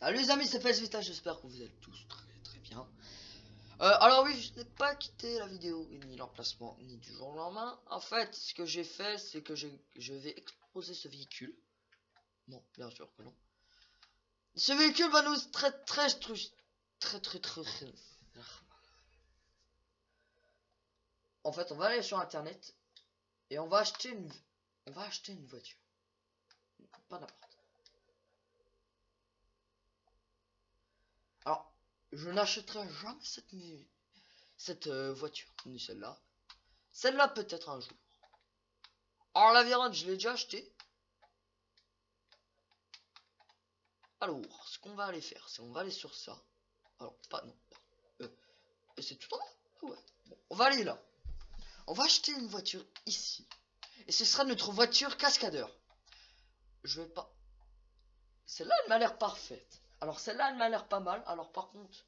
Salut les amis, c'est PSVita, j'espère que vous êtes tous très bien. Alors oui, je n'ai pas quitté la vidéo, ni l'emplacement, ni du jour au lendemain. En fait, ce que j'ai fait, c'est que je vais exposer ce véhicule. Non, bien sûr que non. Ce véhicule va nous très. En fait, on va aller sur internet et on va acheter une voiture. Pas n'importe. Alors, je n'achèterai jamais cette voiture, ni celle-là. Celle-là peut-être un jour. Alors la Vérone, je l'ai déjà acheté. Alors, ce qu'on va aller faire, c'est on va aller sur ça. Alors, pas non. C'est tout en bas. Ouais. Bon, on va aller là. On va acheter une voiture ici. Et ce sera notre voiture cascadeur. Je vais pas. Celle-là, elle m'a l'air parfaite. Alors, celle-là, elle m'a l'air pas mal. Alors, par contre.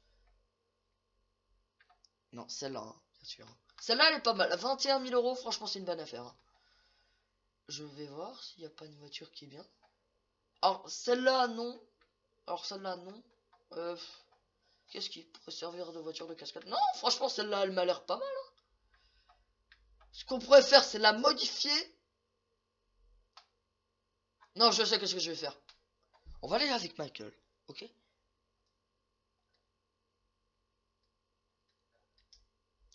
Non, celle-là, hein, bien sûr. Celle-là, elle est pas mal. 21 000 euros, franchement, c'est une bonne affaire. Hein. Je vais voir s'il n'y a pas une voiture qui est bien. Alors, celle-là, non. Alors, celle-là, non. Qu'est-ce qui pourrait servir de voiture de cascade? Non, franchement, celle-là, elle m'a l'air pas mal. Hein. Ce qu'on pourrait faire, c'est la modifier. Non, je sais qu'est-ce que je vais faire. On va aller avec Michael, ok?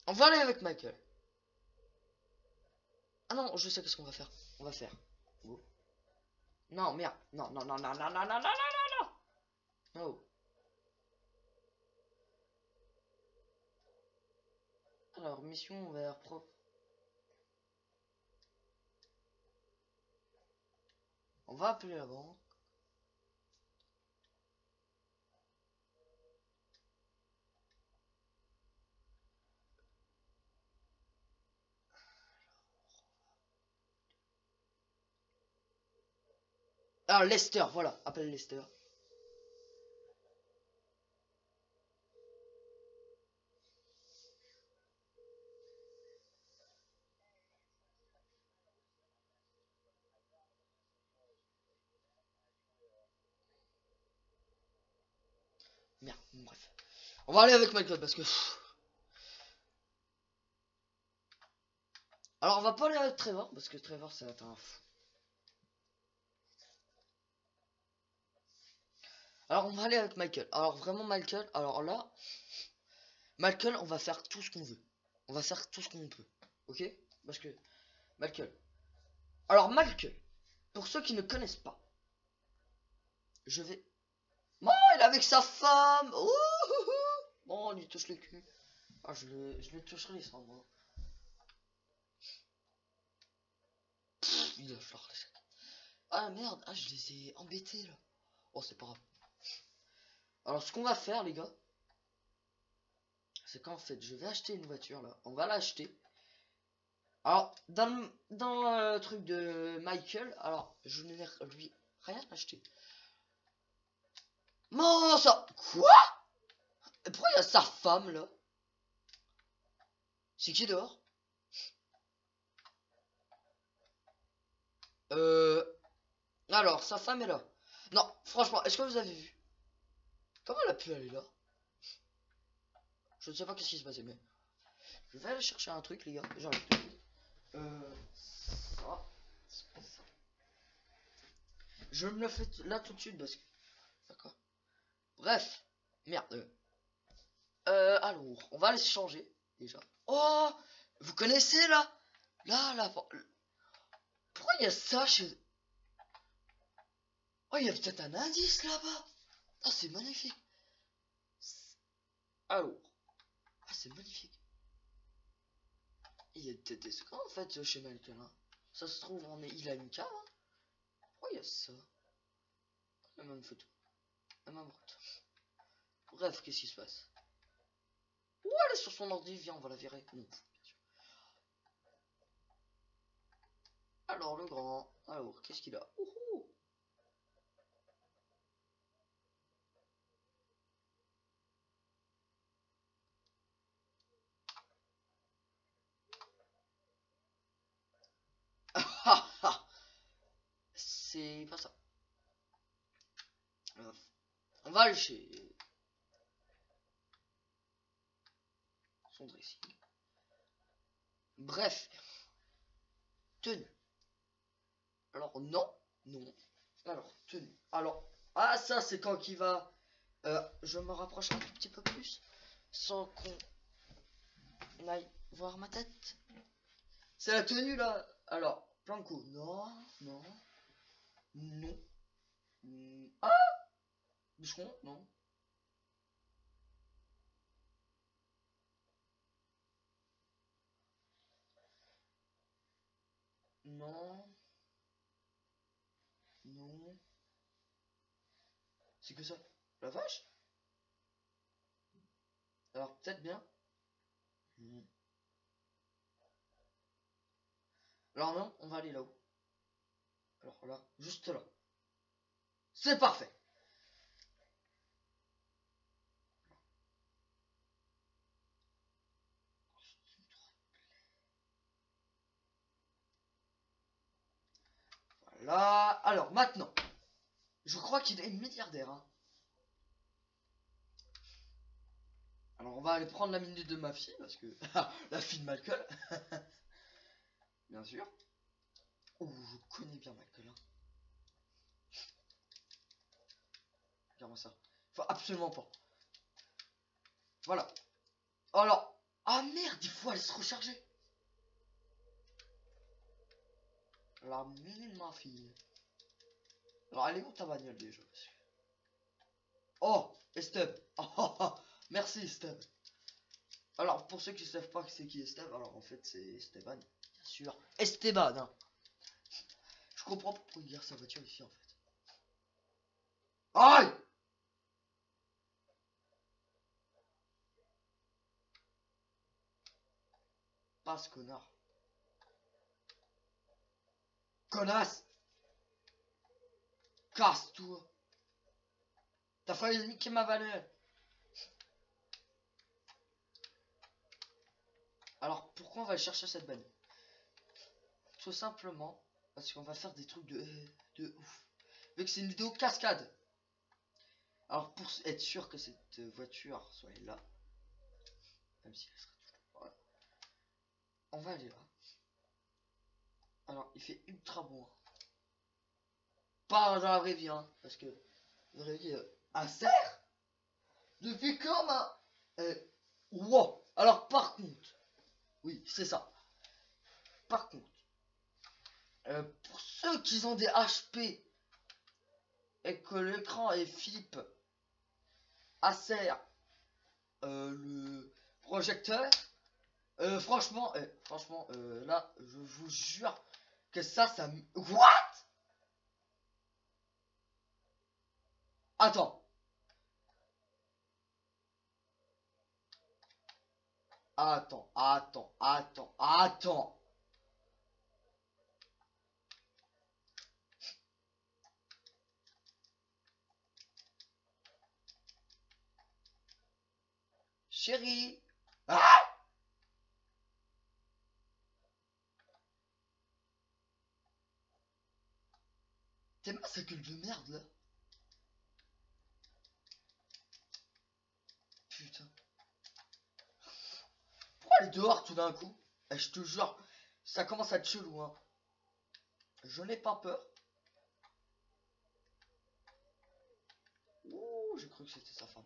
On va aller avec Michael. Ah non, je sais qu'est-ce qu'on va faire. On va faire. Oh. Non, merde. Non. Non. Alors, mission vers propre. On va appeler la banque. Alors, Lester, voilà. Appelle Lester. Merde, bref. On va aller avec Michael parce que... Alors, on va pas aller avec Trevor parce que Trevor, ça va être un fou. Alors, on va aller avec Michael. Alors, vraiment, Michael, alors là... Michael, on va faire tout ce qu'on veut. On va faire tout ce qu'on peut. Ok? Parce que... Michael. Alors, Michael, pour ceux qui ne connaissent pas, je vais... Bon, il est avec sa femme. Ouh, bon, on lui touche le cul. Ah, je le toucherai sans moi. Il a falloir... Ah merde, ah, je les ai embêtés là. Oh, c'est pas grave. Alors, ce qu'on va faire, les gars, c'est qu'en fait, je vais acheter une voiture là. On va l'acheter. Alors, dans le truc de Michael, alors, je n'ai lui rien acheté. Non, ça... Quoi? Pourquoi il y a sa femme là? C'est qui dehors? Alors, sa femme est là. Non, franchement, est-ce que vous avez vu? Comment elle a pu aller là? Je ne sais pas qu'est-ce qui se passait, mais... Je vais aller chercher un truc, les gars. J'arrive tout de suite. Ça. Je me le fais là tout de suite parce que... D'accord. Bref. Merde. Alors, on va aller se changer, déjà. Oh! Vous connaissez, là? Là. Pourquoi il y a ça chez... Oh, il y a peut-être un indice, là-bas. Ah, c'est magnifique. Alors. Ah, c'est magnifique. Il y a peut-être des secrets, en fait, chez Malcolm. Hein. Ça se trouve, il a une cave. Hein. Pourquoi il y a ça? La même photo. La même route. Bref, qu'est-ce qui se passe? Ouh, elle est sur son ordi, viens, on va la virer. Non, bien sûr. Alors, le grand. Alors, qu'est-ce qu'il a? Ouhou. C'est pas ça. On va aller chez son dressing. Bref. Tenue. Alors non. Non. Alors, tenue. Alors. Ah ça c'est quand il va. Je me rapproche un tout petit peu plus. Sans qu'on aille voir ma tête. C'est la tenue là. Alors, plein de coups. Non. Non. Non. Ah, bûcheron, non. Non. Non. C'est que ça. La vache. Alors peut-être bien. Alors non, on va aller là-haut. Alors là, juste là. C'est parfait. Voilà. Alors maintenant, je crois qu'il est milliardaire. Hein. Alors on va aller prendre la minute de ma fille parce que la fille de Michael. Bien sûr. Oh, je connais bien Michael. Hein. Regarde-moi ça. Faut absolument pas. Voilà. Alors. Ah merde, il faut aller se recharger. La minute de ma fille. Alors elle est où ta bagnole déjà? Oh, Esteb. Oh, merci Esteb. Alors pour ceux qui ne savent pas c'est qui Esteb, alors en fait c'est Esteban, bien sûr. Esteban, hein. Je comprends pas pourquoi il gare sa voiture ici en fait. Aïe! Passe connard. Connasse! Casse-toi! T'as failli niquer ma valeur. Alors pourquoi on va chercher cette bagnole? Tout simplement parce qu'on va faire des trucs de ouf. Vu que c'est une vidéo cascade. Alors pour être sûr que cette voiture soit là, même si elle sera toujours là, on va aller là. Alors il fait ultra bon. Pas dans la vraie vie, hein, parce que la vraie vie, un cerf depuis quand wow. Alors par contre, oui c'est ça. Par contre, pour ceux qui ont des HP et que l'écran est flip Acer le projecteur, franchement, là je vous jure que ça me... What? Attends. Attends. Chérie. Ah! T'es ma sa gueule de merde là. Putain. Pourquoi elle est dehors tout d'un coup? Je te jure, ça commence à être chelou hein. Je n'ai pas peur. Ouh, j'ai cru que c'était sa femme.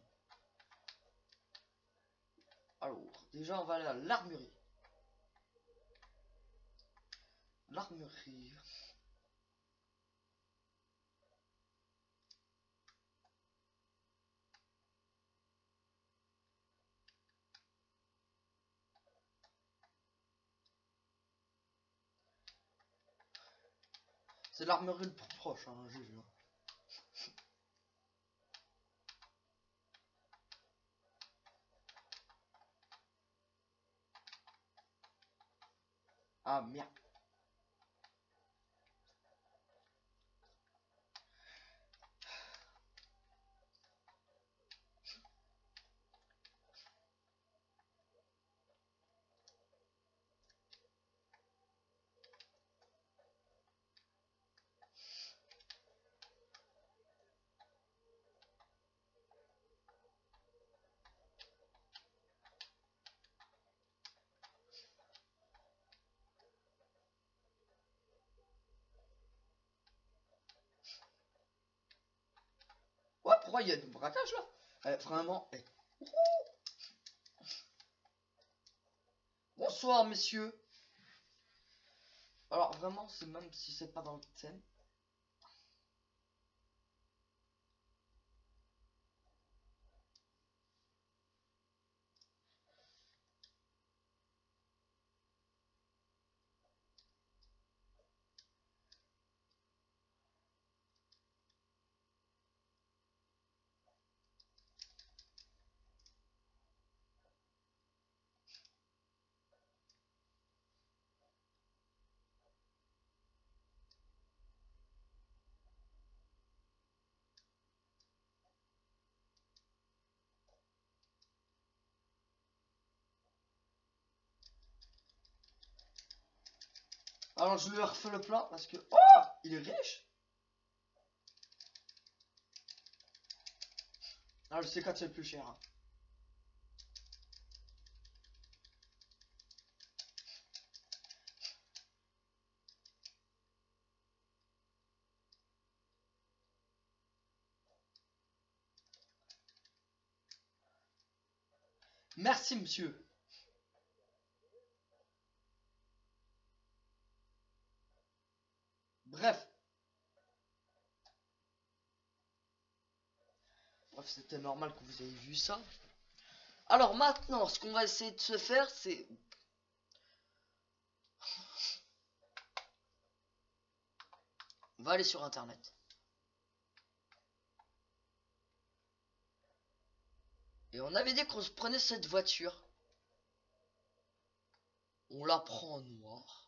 Alors, déjà on va aller à l'armurerie. L'armurerie. C'est l'armurerie le plus proche, hein, j'ai vu. Hein. Ah merde. pourquoi il y a du braquage là? Vraiment. Bonsoir messieurs. Alors vraiment, c'est même si c'est pas dans le thème. Alors je lui refais le plat parce que... Oh, il est riche. Ah, le C4 c'est le plus cher. Hein. Merci monsieur. Bref. Bref, c'était normal que vous ayez vu ça. Alors maintenant, ce qu'on va essayer de se faire, c'est... On va aller sur internet. Et on avait dit qu'on se prenait cette voiture. On la prend en noir.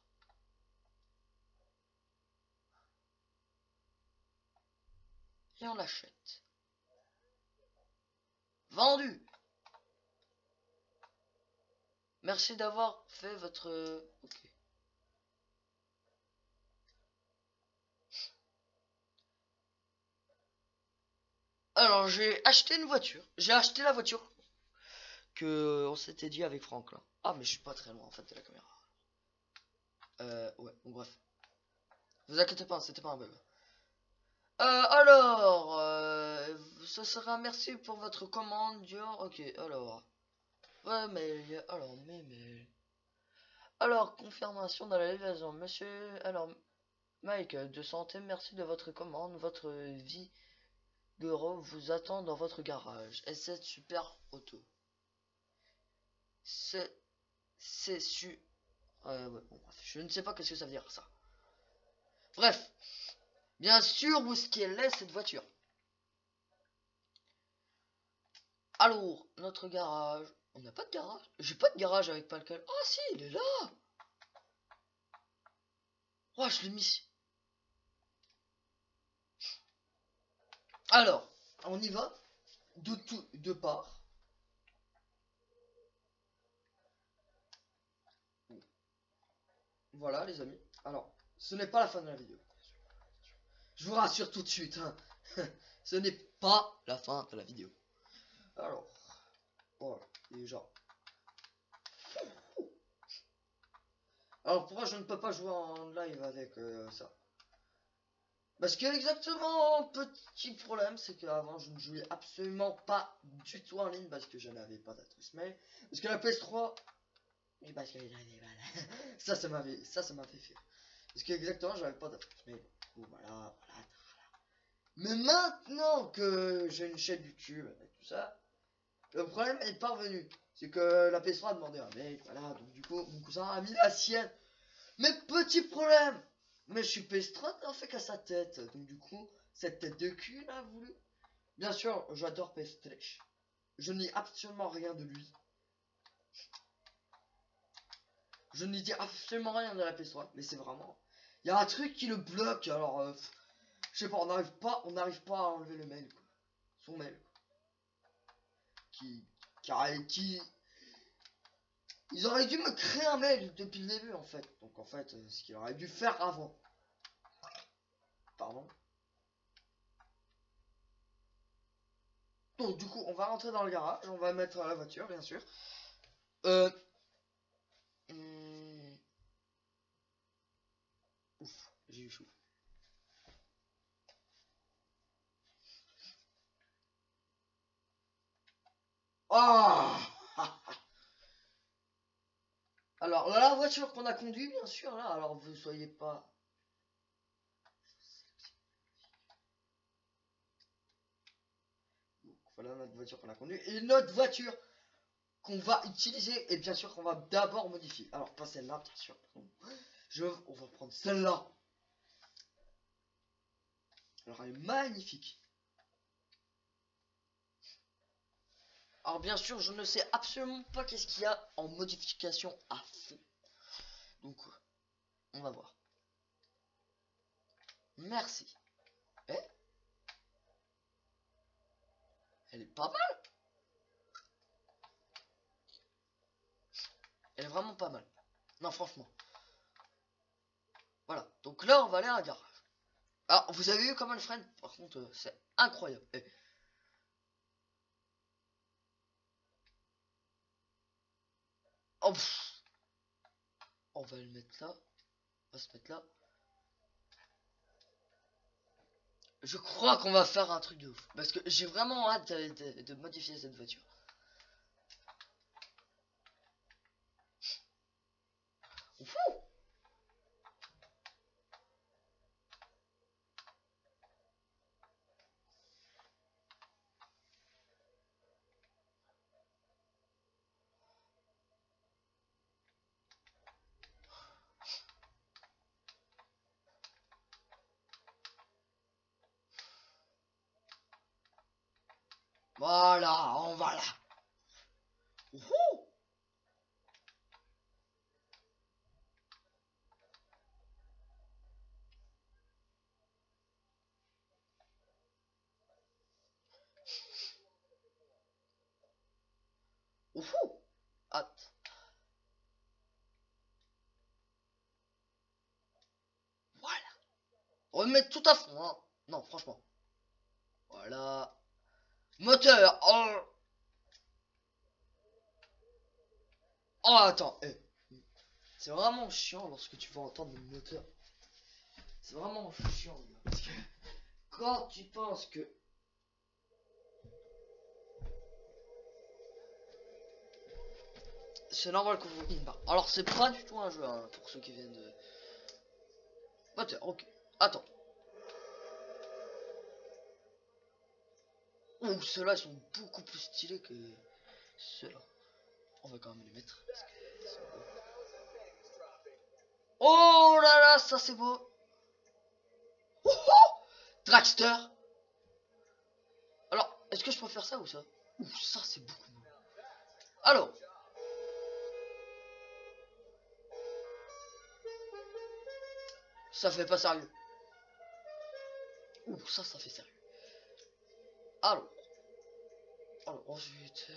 Et on l'achète. Vendu. Merci d'avoir fait votre... Ok. Alors j'ai acheté une voiture. J'ai acheté la voiture que on s'était dit avec Franklin. Ah mais je suis pas très loin en fait de la caméra. Ouais, bon bref. Vous inquiétez pas, c'était pas un bug. Alors, ce sera merci pour votre commande, Dior. Ok, alors. Ouais, mais alors, mais. Alors, confirmation dans la livraison, monsieur. Alors, Mike, de santé, merci de votre commande. Votre Vigoro vous attend dans votre garage. S7 Super Auto. C'est su. Ouais, bon, bref, je ne sais pas qu'est-ce que ça veut dire ça. Bref, bien sûr, où est-ce qu'elle est cette voiture? Alors, notre garage. On n'a pas de garage. J'ai pas de garage avec Palcal. Ah si, il est là. Oh, je l'ai mis. Alors, on y va. De part. Voilà, les amis. Alors, ce n'est pas la fin de la vidéo. Je vous rassure tout de suite. Hein. Ce n'est pas la fin de la vidéo. Alors, voilà, déjà. Alors, pourquoi je ne peux pas jouer en live avec ça? Parce que exactement, petit problème, c'est qu'avant je ne jouais absolument pas du tout en ligne parce que je n'avais pas d'adresse mail. Parce que la PS3, parce que ça m'a fait fuir. Parce que exactement, j'avais pas d'adresse mail. Bon, voilà. Mais maintenant que j'ai une chaîne YouTube et tout ça, le problème est parvenu. C'est que la PS3 a demandé un mail, voilà, donc du coup, mon cousin a mis la sienne. Mais petit problème, mais je suis PS3 n'en fait qu'à sa tête. Donc du coup, cette tête de cul là voulu. Bien sûr, j'adore PS3. Je n'y absolument rien de lui. Je n'y dis absolument rien de la PS3, mais c'est vraiment. Il y a un truc qui le bloque, alors je sais pas, on n'arrive pas à enlever le mail, quoi. Son mail. Qui. Ils auraient dû me créer un mail depuis le début en fait. Donc en fait, ce qu'il aurait dû faire avant. Pardon. Donc du coup, on va rentrer dans le garage, on va mettre la voiture, bien sûr. Euh... Ouf, j'ai eu chaud. Oh. Alors là, la voiture qu'on a conduite, bien sûr, là, alors vous soyez pas... Donc, voilà notre voiture qu'on a conduite. Et notre voiture qu'on va utiliser, et bien sûr qu'on va d'abord modifier. Alors pas celle-là, bien sûr. On va prendre celle-là. Alors elle est magnifique. Alors bien sûr, je ne sais absolument pas qu'est-ce qu'il y a en modification à fond. Donc, on va voir. Merci. Eh, elle est pas mal. Elle est vraiment pas mal. Non, franchement. Voilà. Donc là, on va aller à un garage. Alors, vous avez vu comment elle freine? Par contre, c'est incroyable. Eh. Oh, on va le mettre là. On va se mettre là. Je crois qu'on va faire un truc de ouf. Parce que j'ai vraiment hâte de modifier cette voiture. Ouf. Voilà, on va là. Ouf. Ouf. Hâte. Voilà. On va mettre tout à fond, hein. Non, franchement. Voilà. Moteur. Oh, oh attends. Eh. C'est vraiment chiant lorsque tu vas entendre le moteur. C'est vraiment chiant, gars. Parce que quand tu penses que... C'est normal qu'on vous... Alors c'est pas du tout un jeu, hein, pour ceux qui viennent de... Moteur, ok. Attends. Ouh, ceux-là, ils sont beaucoup plus stylés que ceux-là. On va quand même les mettre. Parce que sont beaux. Oh là là, ça c'est beau. Oh, oh, Dragster. Alors, est-ce que je préfère ça ou ça? Ouh, ça c'est beaucoup beau. Alors. Ça fait pas sérieux. Ouh, ça fait sérieux. Alors. Alors, ensuite...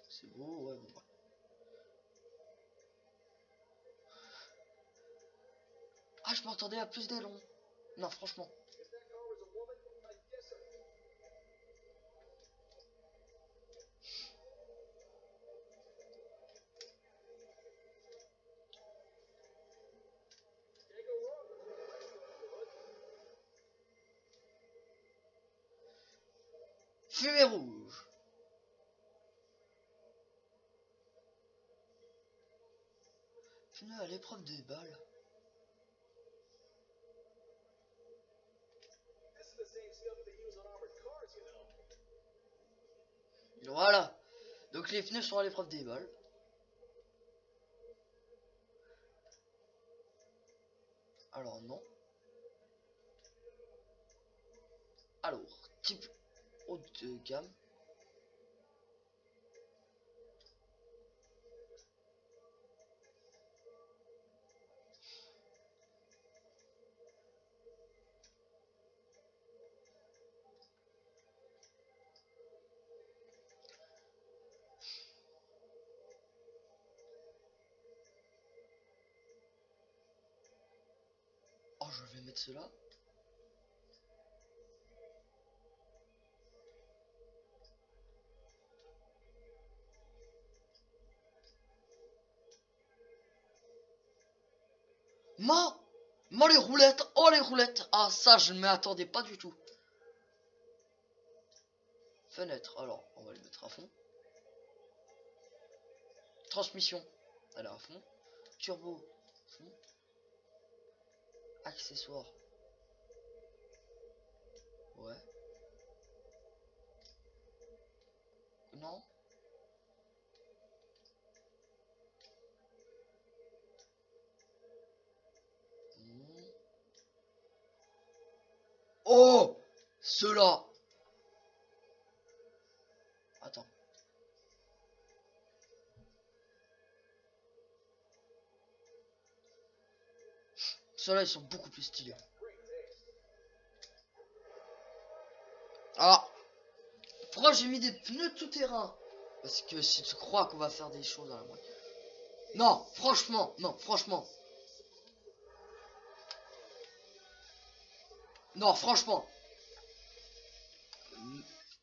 C'est beau, ouais, bon. Ah, je m'attendais à plus d'ailerons. Non, franchement. Fumée rouge. Pneu à l'épreuve des balles. Voilà. Donc les pneus sont à l'épreuve des balles. Alors non. Alors, type haut de gamme. Oh, je vais mettre cela. Non. Moi les roulettes, oh les roulettes. Ah ça je ne m'y attendais pas du tout. Fenêtre, alors on va les mettre à fond. Transmission, elle est à fond. Turbo, à fond. Accessoires. Ouais. Non. Hmm. Oh, ceux-là. Attends. Ceux-là, ils sont beaucoup plus stylés. Alors, pourquoi j'ai mis des pneus tout terrain? Parce que si tu crois qu'on va faire des choses à la moitié. Non, franchement, non, franchement. Non, franchement.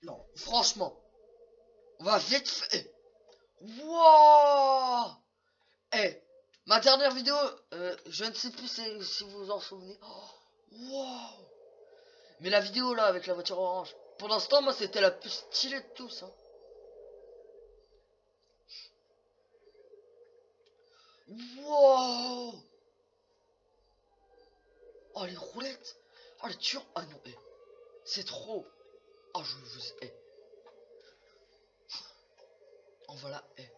Non, franchement. On va vite fait. Wouah! Eh, ma dernière vidéo, je ne sais plus si vous vous en souvenez. Oh, wow! Mais la vidéo là avec la voiture orange, pour l'instant, moi c'était la plus stylée de tous. Hein. Wow! Oh les roulettes! Oh les tueurs! Ah non, eh, c'est trop! Oh je vous. Eh. Oh voilà, eh.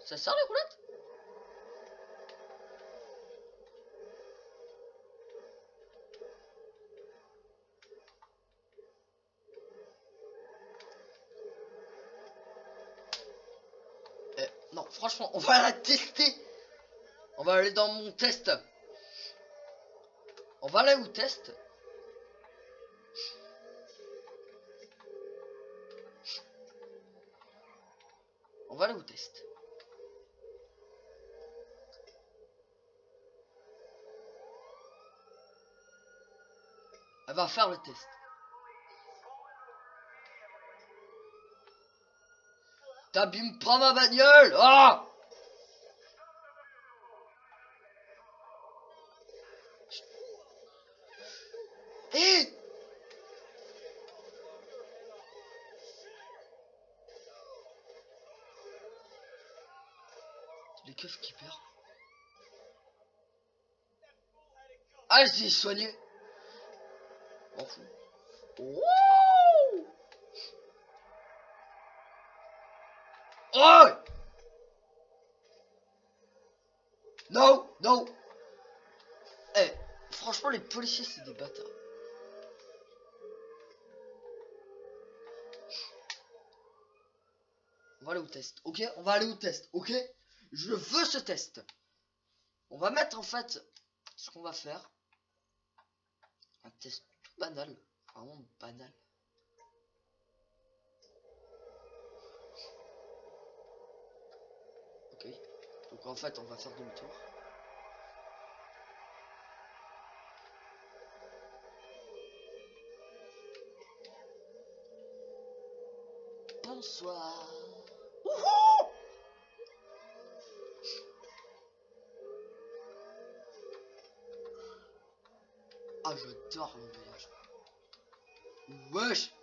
Ça sert les roulettes? Eh, non, franchement, on va la tester! On va aller dans mon test. On va aller au test. On va aller au test. Elle va faire le test. T'abîmes pas ma bagnole! Ah! Eh! Les keufs qui perdent. Ah, j'ai soigné. M'en fous. Wouh! Oh! Non, non. Eh, franchement, les policiers, c'est des bâtards. On va aller au test, ok? On va aller au test, ok? Je veux ce test. On va mettre en fait ce qu'on va faire. Un test tout banal. Vraiment banal. Ok. Donc en fait, on va faire demi-tour. Bonsoir. Wouhou! Ah, j'adore l'emballage. Wesh!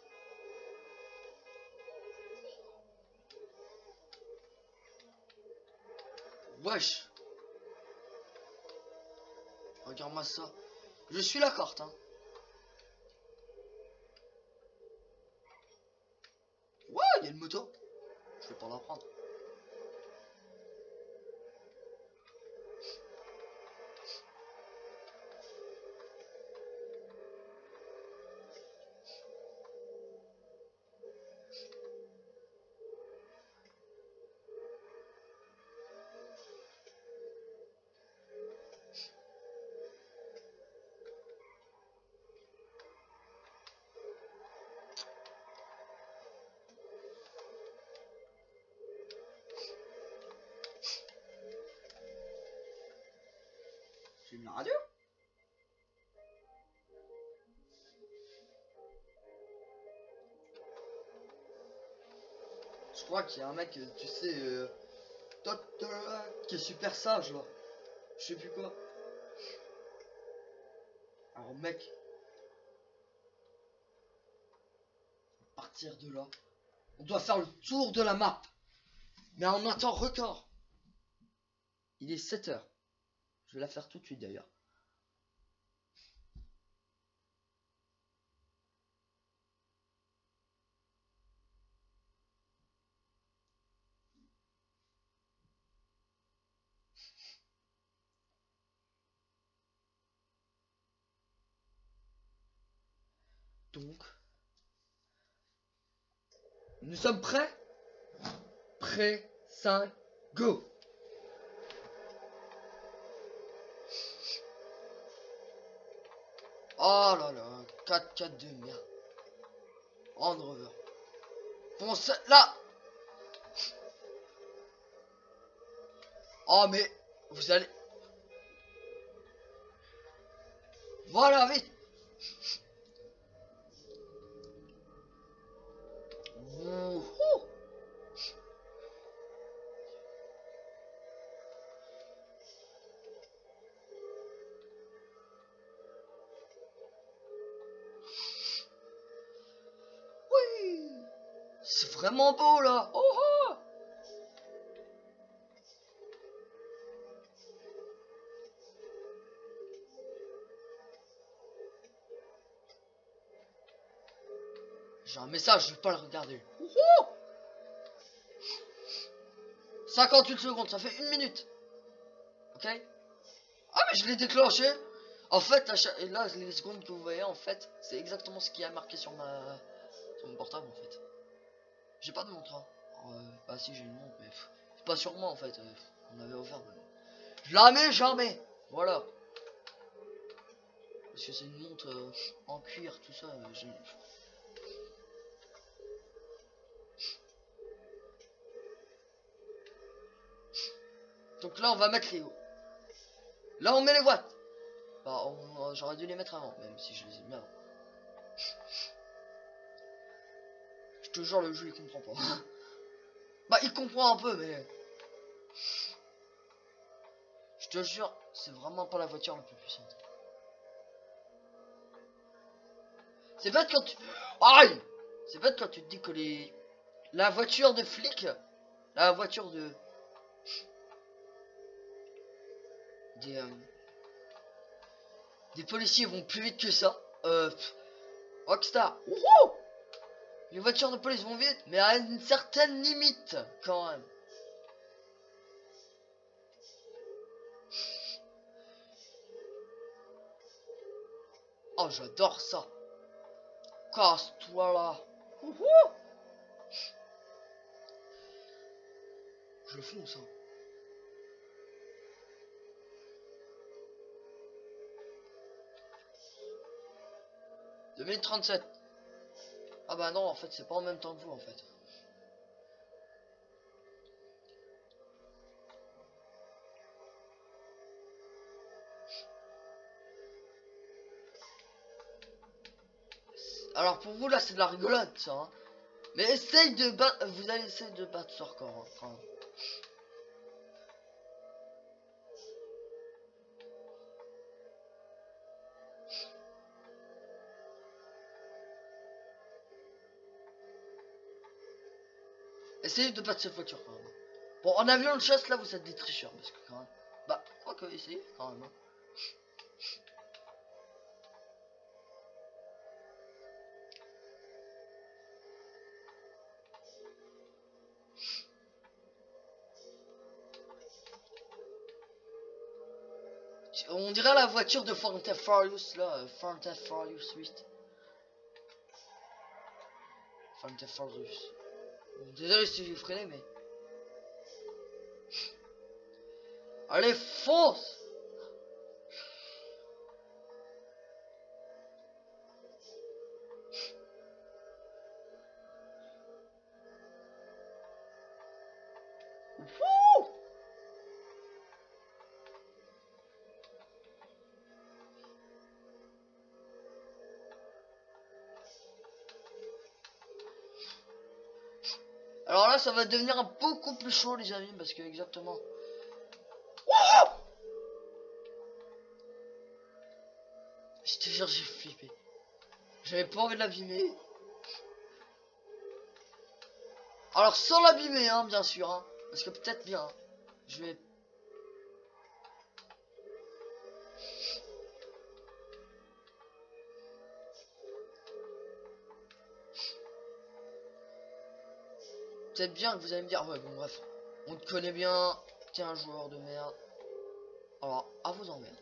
Wesh! Regarde-moi ça. Je suis la carte, hein. Ouais, il y a une moto. Je vais pas la prendre. J'ai mis la radio. crois qu'il y a un mec, tu sais, qui est super sage là. Je sais plus quoi. Alors mec, à partir de là, on doit faire le tour de la map. Mais en un temps record. Il est 7 heures. Je vais la faire tout de suite d'ailleurs. Donc, nous sommes prêts? Prêt, 5, go! Oh là là, 4-4-2, merde. Hand rover. Bon, là! Oh, mais vous allez. Voilà, vite! Wouhou! Oui! C'est vraiment beau là! Oh oh! J'ai un message, je vais pas le regarder. Wouhou! 58 secondes, ça fait 1 minute. Ok? Ah, mais je l'ai déclenché! En fait, et là, les secondes que vous voyez, en fait, c'est exactement ce qui a marqué sur mon portable, en fait. J'ai pas de montre, hein. Bah si, j'ai une montre, mais c'est pas sur moi, en fait. On avait offert. Mais... je la mets jamais! Voilà. Parce que c'est une montre en cuir, tout ça. Donc là, on va mettre les hauts. Là, on met les watts. Bah, j'aurais dû les mettre avant, même si je les ai mis avant. Je te jure, le jeu, il comprend pas. Bah, il comprend un peu, mais... je te jure, c'est vraiment pas la voiture la plus puissante. C'est bête quand tu... aïe! C'est bête quand tu te dis que la voiture de flic... la voiture de... des policiers vont plus vite que ça. Rockstar. Wouhou! Les voitures de police vont vite, mais à une certaine limite, quand même. Oh, j'adore ça. Casse-toi là. Wouhou! Je fonce, ça. 2037. Ah bah non, en fait, c'est pas en même temps que vous, en fait. Alors pour vous, là, c'est de la rigolade, ça. Hein. Mais essaye de battre... vous allez essayer de battre ce record. Hein, quand même. Essayez de battre cette voiture, quand même. Bon, en avion de chasse, là, vous êtes des tricheurs, parce que quand même... bah, ok, essayez, quand même. Hein. On dirait la voiture de Fast and Furious, là, Fast and Furious 8. Fast and Furious. Désolé si j'ai freiné, mais... allez, fonce! Wouh! Alors là, ça va devenir beaucoup plus chaud, les amis, parce que exactement. Je te jure, j'ai flippé. J'avais pas envie de l'abîmer. Alors sans l'abîmer, hein, bien sûr, hein, parce que peut-être bien. Hein, je vais. Peut-être bien que vous allez me dire, ouais, bon, bref, on te connaît bien, t'es un joueur de merde. Alors, à vous emmerder.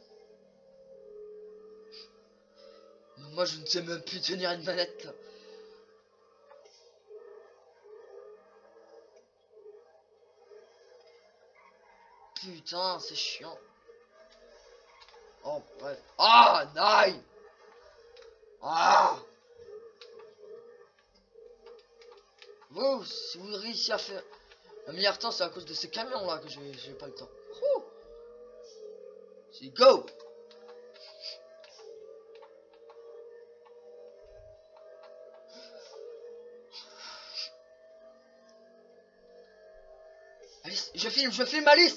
Moi, je ne sais même plus tenir une manette là. Putain, c'est chiant. Oh, bref. Ah, nice. Ah. Vous, si vous réussissez à faire un milliard de temps, c'est à cause de ces camions là que j'ai pas le temps. C'est go. Alice, je filme Alice.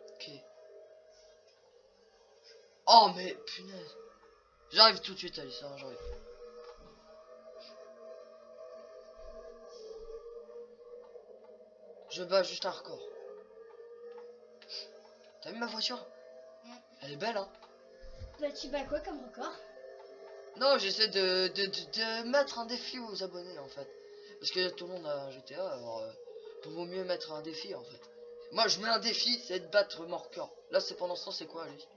Ok. Oh mais punaise. J'arrive tout de suite Alice, hein, j'arrive. Je bats juste un record. T'as vu ma voiture? Elle est belle, hein? Bah tu bats quoi comme record? Non, j'essaie de mettre un défi aux abonnés, en fait. Parce que tout le monde a un GTA, alors il vaut mieux mettre un défi, en fait. Moi, je mets un défi, c'est de battre mon record. Là, c'est pendant ce temps, c'est quoi, lui?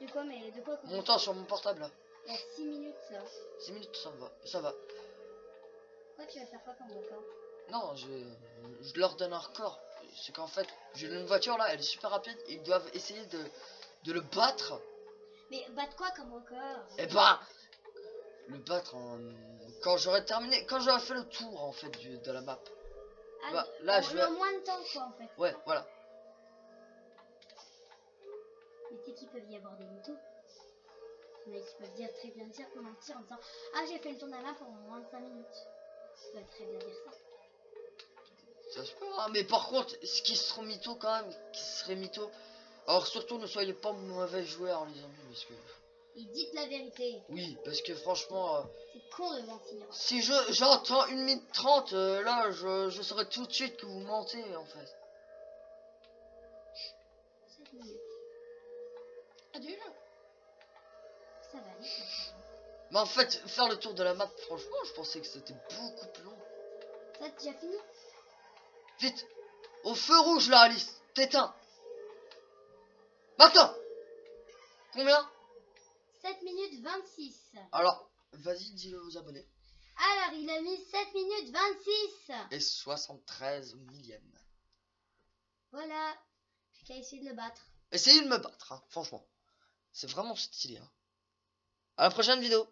De quoi, mais de quoi? Mon temps sur mon portable, là. Il y a 6 minutes, ça. 6 minutes, ça va, ça va. Quoi, tu vas faire quoi comme record? Non, je leur donne un record. C'est qu'en fait, j'ai une voiture, là, elle est super rapide. Ils doivent essayer de le battre. Mais battre quoi comme record? Et bah, le battre quand j'aurai terminé, quand j'aurai fait le tour, en fait, de la map. Ah, Bah, là, je vais... le moins de temps, quoi, en fait. Ouais, voilà. Mais tu sais qu'il peut y avoir des mythos. Mais qui peuvent dire très bien dire qu'on mentir en disant ah, j'ai fait le tour de la map en moins de 5 minutes. Tu peux très bien dire ça. Ça se peut, hein, mais par contre, ce qui serait mytho quand même, qui serait mytho. Alors surtout, ne soyez pas mauvais joueurs, les amis, parce que... Et dites la vérité. Oui, parce que franchement... C'est con de mentir. si j'entends 1 minute 30, là, je saurais tout de suite que vous mentez, en fait. 7 minutes. Ah, déjà. Ça va aller, ça va. Mais en fait, faire le tour de la map, franchement, je pensais que c'était beaucoup plus long. Ça, t'as déjà fini? Vite, au feu rouge, là, Alice, t'éteins. Maintenant. Combien? 7 minutes 26. Alors, vas-y, dis-le aux abonnés. Alors, il a mis 7 minutes 26. Et 73 millième. Voilà. J'ai qu'à essayer de le battre. Essayez de me battre, hein, franchement. C'est vraiment stylé. Hein. À la prochaine vidéo.